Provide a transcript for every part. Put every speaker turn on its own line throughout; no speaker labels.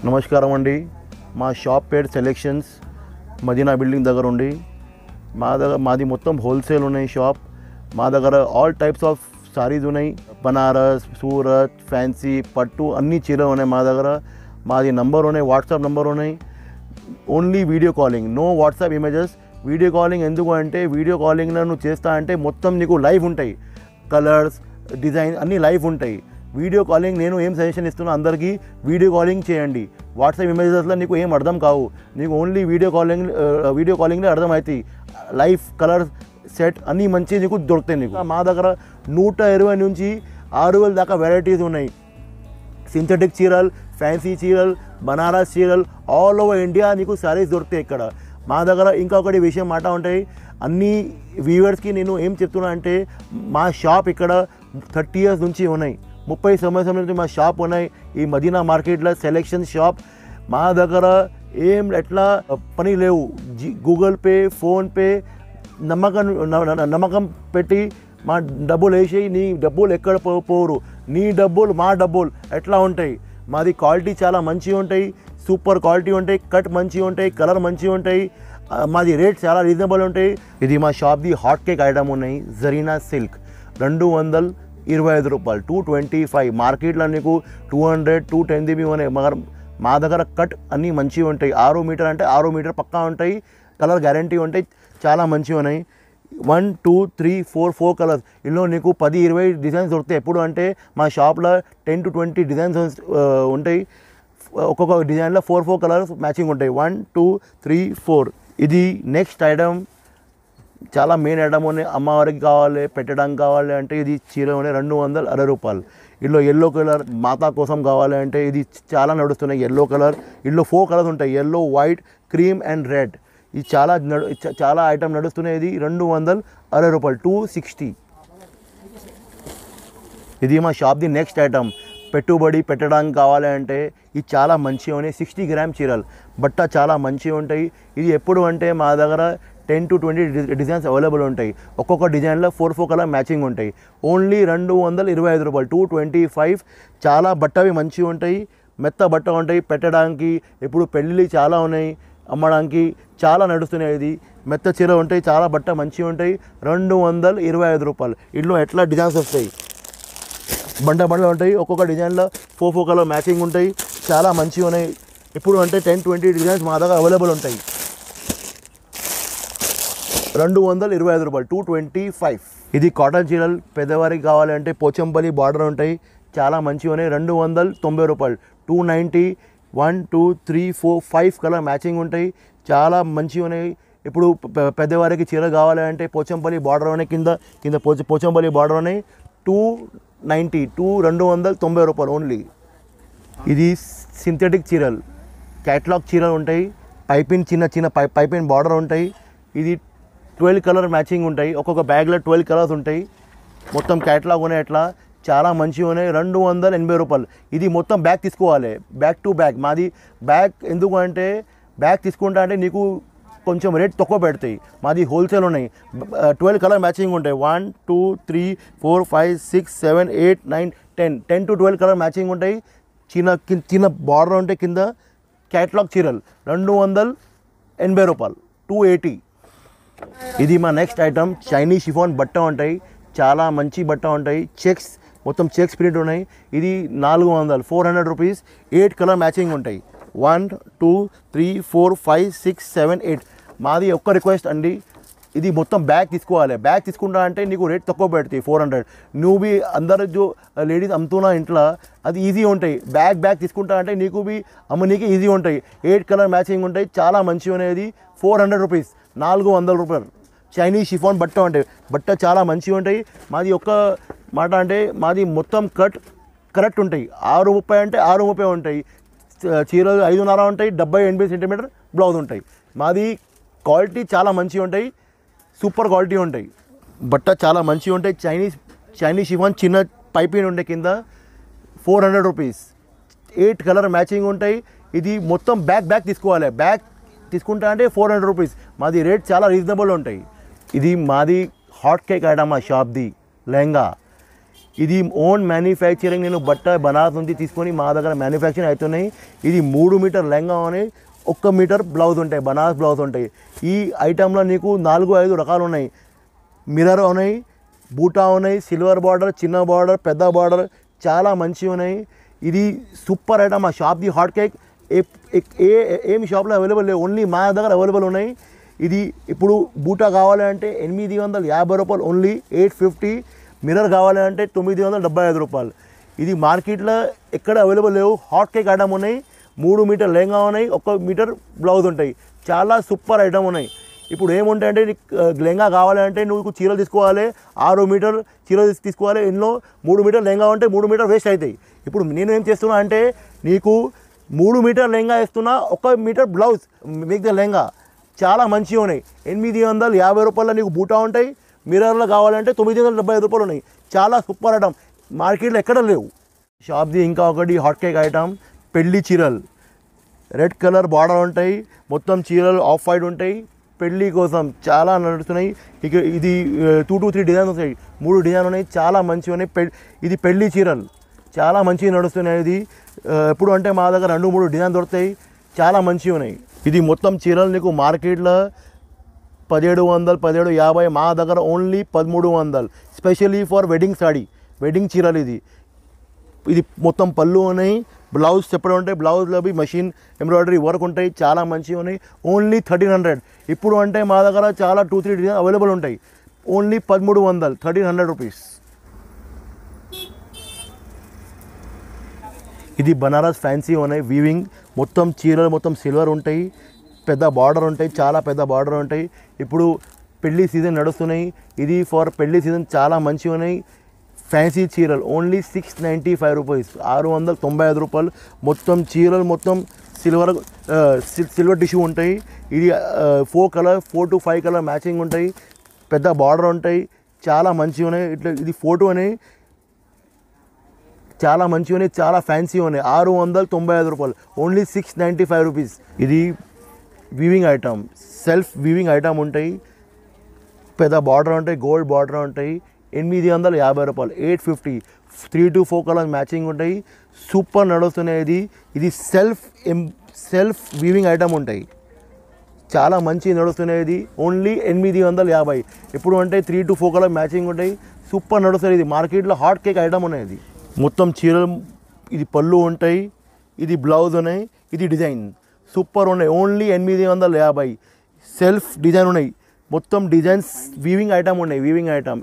నమస్కారం అండి. మా షాప్ పేరు సెలెక్షన్స్ మదీనా బిల్డింగ్ దగ్గర ఉండి మాది మొత్తం హోల్సేల్ ఉన్నాయి షాప్. మా దగ్గర ఆల్ టైప్స్ ఆఫ్ సారీస్ ఉన్నాయి. బనారస్, సూరత్, ఫ్యాన్సీ, పట్టు అన్ని చీరలు ఉన్నాయి మా దగ్గర. మాది నంబర్ ఉన్నాయి, వాట్సాప్ నంబర్ ఉన్నాయి. Only video calling, no WhatsApp images. Video calling ఎందుకు అంటే వీడియో కాలింగ్లో నువ్వు చేస్తా అంటే మొత్తం నీకు లైవ్ ఉంటాయి, కలర్స్, డిజైన్ అన్నీ లైవ్ ఉంటాయి. వీడియో కాలింగ్ నేను ఏం సజెషన్ ఇస్తున్నా అందరికీ, వీడియో కాలింగ్ చేయండి. వాట్సాప్ ఇమేజెస్లో నీకు ఏం అర్థం కావు, నీకు ఓన్లీ వీడియో కాలింగ్లో అర్థమవుతాయి. లైవ్ కలర్ సెట్ అన్నీ మంచి నీకు దొరుకుతాయి. నీకు మా దగ్గర 120 నుంచి 6,000 దాకా వెరైటీస్ ఉన్నాయి. సింథటిక్ చీరలు, ఫ్యాన్సీ చీరలు, బనారస్ చీరలు, ఆల్ ఓవర్ ఇండియా నీకు సారీస్ దొరుకుతాయి ఇక్కడ మా దగ్గర. ఇంకొకటి విషయం మాట ఉంటాయి, అన్ని వ్యూవర్స్కి నేను ఏం చెప్తున్నా అంటే మా షాప్ ఇక్కడ 30 years నుంచి ఉన్నాయి, 30 సంవత్సరాల నుంచి మా షాప్ ఉన్నాయి ఈ మదీనా మార్కెట్లో. సెలెక్షన్ షాప్ మా దగ్గర ఏం ఎట్లా పని లేవు. గూగుల్ పే, ఫోన్పే నమ్మకం పెట్టి మా డబ్బులు వేసి నీ డబ్బులు ఎక్కడ పోరు, నీ డబ్బులు మా డబ్బులు ఎట్లా ఉంటాయి. మాది క్వాలిటీ చాలా మంచిగా ఉంటాయి, సూపర్ క్వాలిటీ ఉంటాయి, కట్ మంచిగా ఉంటాయి, కలర్ మంచిగా ఉంటాయి. మాది రేట్ చాలా రీజనబుల్ ఉంటాయి. ఇది మా షాప్ది హాట్ కేక్ ఐటమ్ ఉన్నాయి. జరీనా సిల్క్ 225 రూపాయలు, 225. మార్కెట్లో నీకు 200, 210 ఉన్నాయి. మా దగ్గర కట్ అన్నీ మంచిగా ఉంటాయి. 6 మీటర్ అంటే 6 మీటర్ పక్కా ఉంటాయి, కలర్ గ్యారంటీ ఉంటాయి, చాలా మంచిగా ఉన్నాయి. 1, 2, 3, 4 కలర్స్. ఇందులో నీకు 10-20 డిజైన్స్ దొరుకుతాయి. ఎప్పుడు అంటే మా షాప్లో 10 to 20 డిజైన్స్ ఉంటాయి. ఒక్కొక్క డిజైన్లో 4 కలర్స్ మ్యాచింగ్ ఉంటాయి. 1, 2, 3, 4. ఇది నెక్స్ట్ ఐటమ్, చాలా మెయిన్ ఐటమ్ ఉన్నాయి. అమ్మవారికి కావాలి, పెట్టడానికి కావాలి అంటే ఇది చీర ఉన్నాయి 260 రూపాయలు. ఇందులో ఎల్లో కలర్ మాతా కోసం కావాలి అంటే ఇది చాలా నడుస్తున్నాయి. ఎల్లో కలర్, ఇందులో 4 కలర్స్ ఉంటాయి, yellow, white, cream and red. ఇది చాలా ఐటమ్ నడుస్తున్నాయి. ఇది 260 రూపాయలు, 260. ఇది మా షాప్ది నెక్స్ట్ ఐటమ్. పెట్టుబడి పెట్టడానికి కావాలి అంటే ఇది చాలా మంచిగా ఉన్నాయి. 60 గ్రామ్ చీరలు, బట్ట చాలా మంచిగా ఉంటాయి. ఇది ఎప్పుడు అంటే మా దగ్గర 10 to 20 డిజైన్స్ అవైలబుల్ ఉంటాయి. ఒక్కొక్క డిజైన్లో 4 కలర్ మ్యాచింగ్ ఉంటాయి. ఓన్లీ 225 రూపాయలు, 225. చాలా బట్టవి మంచిగా ఉంటాయి, మెత్త బట్ట ఉంటాయి పెట్టడానికి. ఇప్పుడు పెళ్ళిళ్ళు చాలా ఉన్నాయి, అమ్మడానికి చాలా నడుస్తున్నాయి. ఇది మెత్త చీర ఉంటాయి, చాలా బట్ట మంచిగా ఉంటాయి. 225 రూపాయలు. ఇందులో ఎట్లా డిజైన్స్ వస్తాయి, బండలు ఉంటాయి. ఒక్కొక్క డిజైన్లో 4 కలర్ మ్యాచింగ్ ఉంటాయి, చాలా మంచిగా ఉన్నాయి. ఇప్పుడు అంటే 10-20 డిజైన్స్ మా దగ్గర అవైలబుల్ ఉంటాయి. 225 రూపాయలు, 225. ఇది కాటన్ చీరలు పెద్దవారికి కావాలంటే పోచంపల్లి బార్డర్ ఉంటాయి, చాలా మంచిగా ఉన్నాయి. 290 రూపాయలు, 290. 1, 2, 3, 4, 5 కలర్ మ్యాచింగ్ ఉంటాయి, చాలా మంచిగా ఉన్నాయి. ఇప్పుడు పెద్దవారికి చీర కావాలంటే పోచంపల్లి బార్డర్ ఉన్నాయి, కింద పోచంపల్లి బార్డర్ ఉన్నాయి. 290 రూపాయలు ఓన్లీ. ఇది సింథటిక్ చీరలు, క్యాట్లాగ్ చీరలు ఉంటాయి. పైపింగ్ చిన్న పైపింగ్ బార్డర్ ఉంటాయి. ఇది 12 కలర్ మ్యాచింగ్ ఉంటాయి. ఒక్కొక్క బ్యాగ్లో 12 కలర్స్ ఉంటాయి. మొత్తం క్యాట్లాగ్ ఉన్నాయి, అట్లా చాలా మంచిగా ఉన్నాయి. 280 రూపాయలు. ఇది మొత్తం బ్యాగ్ తీసుకోవాలి, బ్యాగ్ టు బ్యాగ్. మాది బ్యాగ్ ఎందుకు అంటే బ్యాగ్ తీసుకుంటా అంటే నీకు కొంచెం రేట్ తక్కువ పెడతాయి. మాది హోల్సేల్ ఉన్నాయి. 12 కలర్ మ్యాచింగ్ ఉంటాయి. 1, 2, 3, 4, 5, 6, 7, 8, 9, 10 to 12 కలర్ మ్యాచింగ్ ఉంటాయి. చిన్న బార్డర్ ఉంటాయి కింద. క్యాట్లాగ్ చీరలు 280 రూపాయలు, 280. ఇది మా నెక్స్ట్ ఐటమ్. చైనీస్ షిఫాన్ బట్ట ఉంటాయి, చాలా మంచి బట్ట ఉంటాయి. మొత్తం చెక్స్ ప్రింట్ ఉన్నాయి. ఇది 400 రూపీస్. 8 కలర్ మ్యాచింగ్ ఉంటాయి. 1, 2, 3, 4, 5, 6, 7, 8. మాది ఒక్క రిక్వెస్ట్ అండి, ఇది మొత్తం బ్యాగ్ తీసుకోవాలి. బ్యాగ్ తీసుకుంటా అంటే నీకు రేట్ తక్కువ పెడతాయి, 400. నువ్వు బి అందరు లేడీస్ అమ్ముతున్నా ఇంట్లో అది ఈజీ ఉంటాయి. బ్యాగ్ తీసుకుంటా అంటే నీకు బి అమ్మనీకి ఈజీ ఉంటాయి. 8 కలర్ మ్యాచింగ్ ఉంటాయి, చాలా మంచిగా ఉన్నాయి. 400 రూపీస్, 400 రూపాయలు. చైనీస్ షిఫాన్ బట్ట ఉంటాయి, బట్ట చాలా మంచిగా ఉంటాయి. మాది ఒక్క మాట అంటే మాది మొత్తం కరెక్ట్ ఉంటాయి. 630 అంటే 630 ఉంటాయి. చీరలు 5.5 ఉంటాయి, 70-80 సెంటీమీటర్ బ్లౌజ్ ఉంటాయి. మాది క్వాలిటీ చాలా మంచిగా ఉంటాయి, సూపర్ క్వాలిటీ ఉంటాయి. బట్ట చాలా మంచిగా ఉంటాయి. చైనీస్ షిఫాన్ చిన్న పైపింగ్ ఉంటాయి కింద, 400 రూపీస్. 8 కలర్ మ్యాచింగ్ ఉంటాయి. ఇది మొత్తం బ్యాగ్ తీసుకోవాలి. బ్యాగ్ తీసుకుంటా అంటే 400 రూపీస్. మాది రేట్ చాలా రీజనబుల్ ఉంటాయి. ఇది మాది హాట్ కేక్ ఐటమ్, మా షాప్ది లెహంగా. ఇది ఓన్ మ్యానుఫ్యాక్చరింగ్, నేను బట్ట బనారస్ నుంచి తీసుకొని మా దగ్గర మ్యానుఫ్యాక్చరింగ్ అవుతున్నాయి. ఇది 3 మీటర్ లెహంగా ఉన్నాయి, 1 మీటర్ బ్లౌజ్ ఉంటాయి, బనారస్ బ్లౌజ్ ఉంటాయి. ఈ ఐటెంలో నీకు 4-5 రకాలు ఉన్నాయి. మిర్రర్ ఉన్నాయి, బూటా ఉన్నాయి, సిల్వర్ బార్డర్, చిన్న బార్డర్, పెద్ద బార్డర్, చాలా మంచిగా ఉన్నాయి. ఇది సూపర్ ఐటమ్. మా షాప్ది హాట్ కేక్ ఏమి షాప్లో అవైలబుల్ లేవు, ఓన్లీ మా దగ్గర అవైలబుల్ ఉన్నాయి. ఇది ఇప్పుడు బూటా కావాలంటే 850 రూపాయలు, ఓన్లీ 850. మిర్రర్ కావాలంటే 975 రూపాయలు. ఇది మార్కెట్లో ఎక్కడ అవైలబుల్ లేవు. హాట్ కేక్ ఐటమ్ ఉన్నాయి, 3 మీటర్ లెహంగా ఉన్నాయి, 1 మీటర్ బ్లౌజ్ ఉంటాయి. చాలా సూపర్ ఐటమ్ ఉన్నాయి. ఇప్పుడు ఏముంటాయంటే నీకు లెహంగా కావాలంటే నువ్వు చీరలు తీసుకోవాలి, 6 మీటర్ చీరలు తీసుకోవాలి. ఇందులో 3 మీటర్ లెహంగా ఉంటే 3 మీటర్ వేస్ట్ అవుతాయి. ఇప్పుడు నేను ఏం చేస్తున్నా అంటే నీకు 3 మీటర్ లెహంగా ఇస్తున్నా, 1 మీటర్ బ్లౌజ్ మిగతా లెహంగా. చాలా మంచిగా ఉన్నాయి. 850 రూపాయల నీకు బూటా ఉంటాయి. మిర్రర్లో కావాలంటే 975 రూపాయలు ఉన్నాయి. చాలా సూపర్ ఐటమ్, మార్కెట్లో ఎక్కడ లేవు. షాప్ది ఇంకా ఒకటి హాట్ కేక్ ఐటమ్, పెళ్లి చీరలు. రెడ్ కలర్ బార్డర్ ఉంటాయి, మొత్తం చీరలు ఆఫ్ వైట్ ఉంటాయి. పెళ్ళి కోసం చాలా నడుస్తున్నాయి. ఇక ఇది 2 to 3 డిజైన్స్ వస్తాయి, 3 డిజైన్ ఉన్నాయి, చాలా మంచిగా ఉన్నాయి. ఇది పెళ్లి చీరలు చాలా మంచిగా నడుస్తున్నాయి. ఇది ఎప్పుడు అంటే మా దగ్గర 2-3 డిజైన్ దొరుకుతాయి, చాలా మంచిగా ఉన్నాయి. ఇది మొత్తం చీరలు నీకు మార్కెట్లో 1700, 1750, మా దగ్గర only 1300. Specially for wedding saree, wedding చీరలు. ఇది మొత్తం పళ్ళు ఉన్నాయి, బ్లౌజ్ సెపరేట్ ఉంటాయి, బ్లౌజ్లో మెషిన్ ఎంబ్రాయిడరీ వర్క్ ఉంటాయి, చాలా మంచిగా ఉన్నాయి. ఓన్లీ 1300. ఇప్పుడు అంటే మా దగ్గర చాలా 2-3 డిజైన్ అవైలబుల్ ఉంటాయి, ఓన్లీ 1300, 1300 రూపీస్. ఇది బనారస్ ఫ్యాన్సీ ఉన్నాయి, వీవింగ్ మొత్తం చీరలు మొత్తం సిల్వర్ ఉంటాయి, పెద్ద బార్డర్ ఉంటాయి, చాలా పెద్ద బార్డర్ ఉంటాయి. ఇప్పుడు పెళ్లి సీజన్ నడుస్తున్నాయి, ఇది ఫర్ పెళ్లి సీజన్ చాలా మంచిగా ఉన్నాయి. ఫ్యాన్సీ చీరలు ఓన్లీ 695 రూపీస్, 695 రూపాయలు. మొత్తం చీరలు మొత్తం సిల్వర్ టిష్యూ ఉంటాయి. ఇది 4 to 5 కలర్ మ్యాచింగ్ ఉంటాయి, పెద్ద బార్డర్ ఉంటాయి, చాలా మంచిగా ఉన్నాయి. ఇట్లా ఇది ఫోటో అనేవి చాలా మంచిగా ఉన్నాయి, చాలా ఫ్యాన్సీ ఉన్నాయి. 695 రూపాయలు, ఓన్లీ 695 రూపీస్. ఇది weaving item, self weaving item ఉంటాయి, పెద్ద బార్డర్ ఉంటాయి, గోల్డ్ బార్డర్ ఉంటాయి. 850 రూపాయలు, 850. 3 to 4 కలర్స్ మ్యాచింగ్ ఉంటాయి, సూపర్ నడుస్తున్నాయి. ఇది సెల్ఫ్ వీవింగ్ ఐటమ్ ఉంటాయి, చాలా మంచి నడుస్తున్నాయి. ఓన్లీ 850. ఇప్పుడు అంటే 3 to 4 కలర్ మ్యాచింగ్ ఉంటాయి, సూపర్ నడుస్తుంది. ఇది మార్కెట్లో హాట్ కేక్ ఐటమ్ ఉన్నాయి. మొత్తం చీరలు, ఇది పళ్ళు ఉంటాయి, ఇది బ్లౌజ్ ఉన్నాయి, ఇది డిజైన్ సూపర్ ఉన్నాయి. ఓన్లీ 850. సెల్ఫ్ డిజైన్ ఉన్నాయి, మొత్తం డిజైన్స్ వీవింగ్ ఐటమ్ ఉన్నాయి, వీవింగ్ ఐటమ్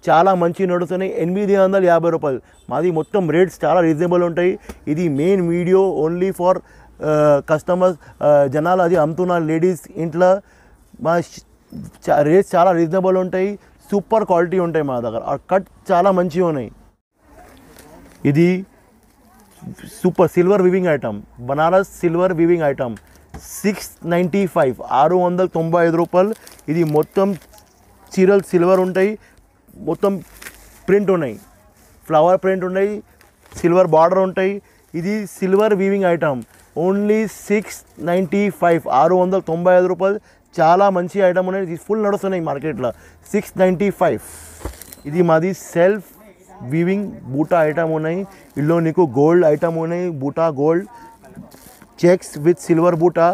చాలా మంచి నడుస్తున్నాయి. 850 రూపాయలు. మాది మొత్తం రేట్స్ చాలా రీజనబుల్ ఉంటాయి. ఇది main video only for customers, జనాలు అది అమ్ముతున్నారు లేడీస్ ఇంట్లో. మా రేట్స్ చాలా రీజనబుల్ ఉంటాయి, సూపర్ క్వాలిటీ ఉంటాయి మా దగ్గర. కట్ చాలా మంచిగా ఉన్నాయి. ఇది super silver weaving item, Banaras silver weaving item, 695, 695 రూపాయలు. ఇది మొత్తం చీరలు సిల్వర్ ఉంటాయి, మొత్తం ప్రింట్ ఉన్నాయి, ఫ్లవర్ ప్రింట్ ఉన్నాయి, సిల్వర్ బార్డర్ ఉంటాయి. ఇది సిల్వర్ వీవింగ్ ఐటమ్, ఓన్లీ 695, 695 రూపాయలు. చాలా మంచి ఐటమ్ ఉన్నాయి, ఇది ఫుల్ నడుస్తున్నాయి మార్కెట్లో, 695. ఇది మాది సెల్ఫ్ వీవింగ్ బూటా ఐటమ్ ఉన్నాయి. ఇందులో నీకు గోల్డ్ ఐటమ్ ఉన్నాయి, బూటా గోల్డ్ చెక్స్ విత్ సిల్వర్ బూటా,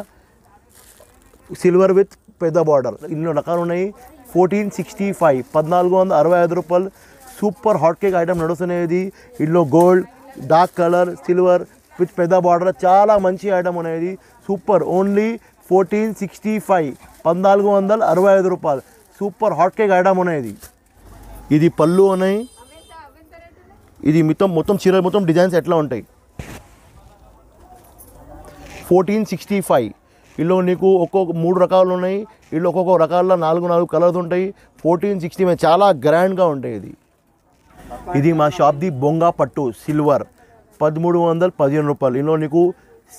సిల్వర్ విత్ పెద్ద బార్డర్. ఇందులో రకాలు ఉన్నాయి. 1465, 1465 రూపాయలు. సూపర్ హాట్ కేక్ ఐటమ్ నడుస్తున్నాయి. ఇందులో gold, dark colour, silver with పెద్ద బార్డర్, చాలా మంచి ఐటమ్ ఉన్నాయి. సూపర్, ఓన్లీ 1465, 1465 రూపాయలు. సూపర్ హాట్ కేక్ ఐటమ్ ఉన్నాయి. ఇది పళ్ళు ఉన్నాయి. ఇది మొత్తం చీర మొత్తం డిజైన్స్ ఎట్లా ఉంటాయి. 1465. ఇందులో నీకు ఒక్కొక్క 3 రకాలు ఉన్నాయి. ఇందులో ఒక్కొక్క రకాల్లో 4 కలర్స్ ఉంటాయి. 1465 చాలా గ్రాండ్గా ఉంటాయి. ఇది మా షాప్ది బొంగా పట్టు సిల్వర్, 1315 రూపాయలు. ఇందులో నీకు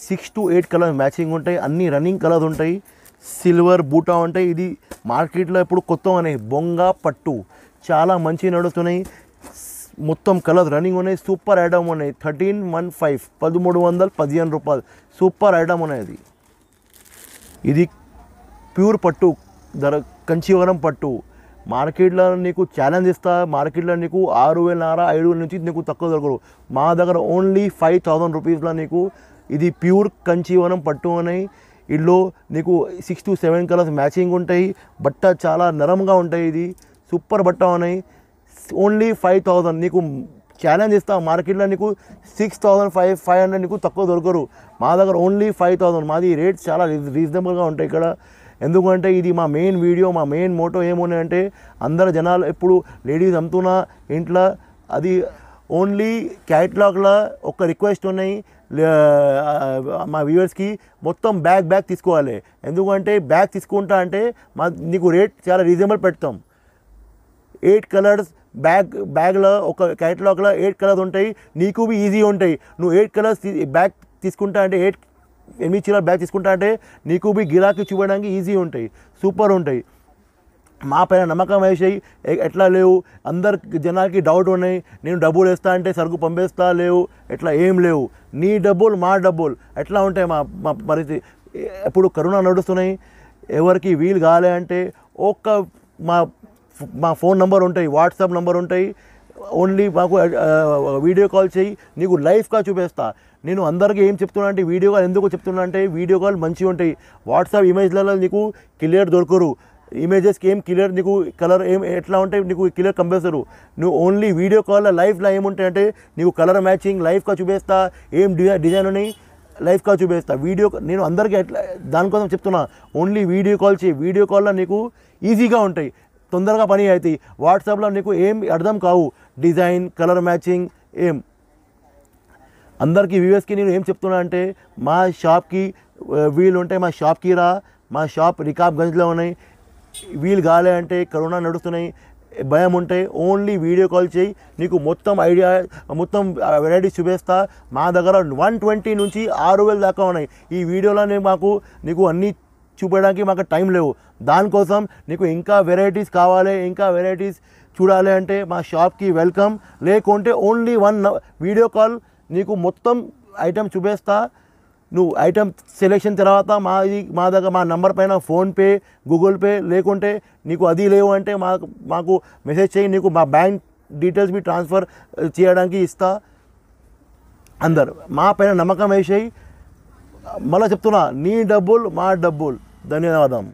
6 to 8 కలర్స్ మ్యాచింగ్ ఉంటాయి, అన్ని రన్నింగ్ కలర్స్ ఉంటాయి, సిల్వర్ బూటా ఉంటాయి. ఇది మార్కెట్లో ఇప్పుడు కొత్త ఉన్నాయి, బొంగా పట్టు చాలా మంచి నడుస్తున్నాయి, మొత్తం కలర్స్ రన్నింగ్ ఉన్నాయి, సూపర్ ఐటమ్ ఉన్నాయి. 1315, 1315 రూపాయలు. సూపర్ ఐటమ్ ఉన్నాయి. ఇది ప్యూర్ పట్టు, కంచీవరం పట్టు, మార్కెట్లో నీకు ఛాలెంజ్ ఇస్తా, మార్కెట్లో నీకు 6,500 5,000 నుంచి నీకు తక్కువ దొరకరు. మా దగ్గర ఓన్లీ 5,000 రూపీస్లో నీకు ఇది ప్యూర్ కంచీవనం పట్టు ఉన్నాయి. ఇందులో నీకు 6 to 7 కలర్స్ మ్యాచింగ్ ఉంటాయి. బట్ట చాలా నరంగా ఉంటాయి. ఇది సూపర్ బట్ట ఉన్నాయి. ఓన్లీ 5,000 నీకు ఛాలెంజ్ ఇస్తాం. మార్కెట్లో నీకు 6,500 నీకు తక్కువ దొరకరు. మా దగ్గర ఓన్లీ 5,000. మాది రేట్స్ చాలా రీజనబుల్గా ఉంటాయి ఇక్కడ. ఎందుకంటే ఇది మా మెయిన్ వీడియో, మా మెయిన్ మోటో ఏమున్నాయంటే అందరు జనాలు ఎప్పుడు లేడీస్ అమ్ముతున్నా ఇంట్లో అది ఓన్లీ క్యాటలాగ్లో ఒక రిక్వెస్ట్ ఉన్నాయి మా వ్యూవర్స్కి, మొత్తం బ్యాగ్ తీసుకోవాలి. ఎందుకంటే బ్యాగ్ తీసుకుంటా అంటే నీకు రేట్ చాలా రీజనబుల్ పెడతాం. 8 కలర్స్ బ్యాగ్లో ఒక క్యాటలాగ్లో 8 కలర్స్ ఉంటాయి. నీకు బి ఈజీ ఉంటాయి. నువ్వు 8 కలర్స్ బ్యాగ్ తీసుకుంటా అంటే 8 చీరల బ్యాగ్ తీసుకుంటా అంటే నీకు బి గిరాకీ చూపడానికి ఈజీ ఉంటాయి, సూపర్ ఉంటాయి. మా పైన నమ్మకం వేసాయి. ఎట్లా లేవు, అందరు జనాలకి డౌట్ ఉన్నాయి, నేను డబ్బులు వేస్తా అంటే సరుకు పంపేస్తా లేవు, ఎట్లా ఏం లేవు. నీ డబ్బులు మా డబ్బులు ఎట్లా ఉంటాయి మా పరిస్థితి. ఇప్పుడు కరోనా నడుస్తున్నాయి, ఎవరికి వీలు కాలే అంటే ఒక్క మా ఫోన్ నెంబర్ ఉంటాయి, వాట్సాప్ నెంబర్ ఉంటాయి. ఓన్లీ మాకు వీడియో కాల్ చేయి, నీకు లైవ్గా చూపిస్తా. నేను అందరికీ ఏం చెప్తున్నా అంటే వీడియో కాల్ ఎందుకు చెప్తున్నా అంటే వీడియో కాల్ మంచిగా ఉంటాయి. వాట్సాప్ ఇమేజ్లలో నీకు క్లియర్ దొరకరు. ఇమేజెస్కి ఏం క్లియర్ నీకు కలర్ ఏం ఎట్లా ఉంటాయి నీకు క్లియర్ కంపేస్తారు. నువ్వు ఓన్లీ వీడియో కాల్లో లైవ్లో ఏముంటాయంటే నీకు కలర్ మ్యాచింగ్ లైవ్గా చూపిస్తా, ఏం డిజైన్ ఉన్నాయి లైవ్గా చూపిస్తా. వీడియో నేను అందరికీ ఎట్లా దానికోసం చెప్తున్నా, ఓన్లీ వీడియో కాల్ చేయి. వీడియో కాల్లో నీకు ఈజీగా ఉంటాయి, తొందరగా పని అవుతాయి. వాట్సాప్లో నీకు ఏం అర్థం కావు, డిజైన్ కలర్ మ్యాచింగ్ ఏం. అందరికీ వ్యూవర్స్కి నేను ఏం చెప్తున్నా అంటే మా షాప్కి వీలు ఉంటే మా షాప్కి రా. మా షాప్ రికాబ్గంజ్లో ఉన్నాయి. వీలు కాలే అంటే కరోనా నడుస్తున్నాయి, భయం ఉంటే ఓన్లీ వీడియో కాల్ చేయి, నీకు మొత్తం ఐడియా మొత్తం వెరైటీస్ చూపిస్తా. మా దగ్గర 120 నుంచి 6,000 దాకా ఉన్నాయి. ఈ వీడియోలోనే నీకు అన్నీ చూపించడానికి మాకు టైం లేవు. దానికోసం నీకు ఇంకా వెరైటీస్ కావాలి, ఇంకా వెరైటీస్ చూడాలి అంటే మా షాప్కి వెల్కమ్. లేకుంటే ఓన్లీ 1 వీడియో కాల్ నీకు మొత్తం ఐటమ్ చూపిస్తా. నువ్వు ఐటమ్ సెలెక్షన్ తర్వాత మా దగ్గర మా నంబర్ పైన ఫోన్పే గూగుల్ పే లేకుంటే నీకు అది లేవు అంటే మాకు మెసేజ్ చేయి, నీకు మా బ్యాంక్ డీటెయిల్స్ బి ట్రాన్స్ఫర్ చేయడానికి ఇస్తా. అందరు మా పైన నమ్మకం వేసేయి. మళ్ళీ చెప్తున్నా, నీ డబ్బులు మా డబ్బులు. ధన్యవాదం.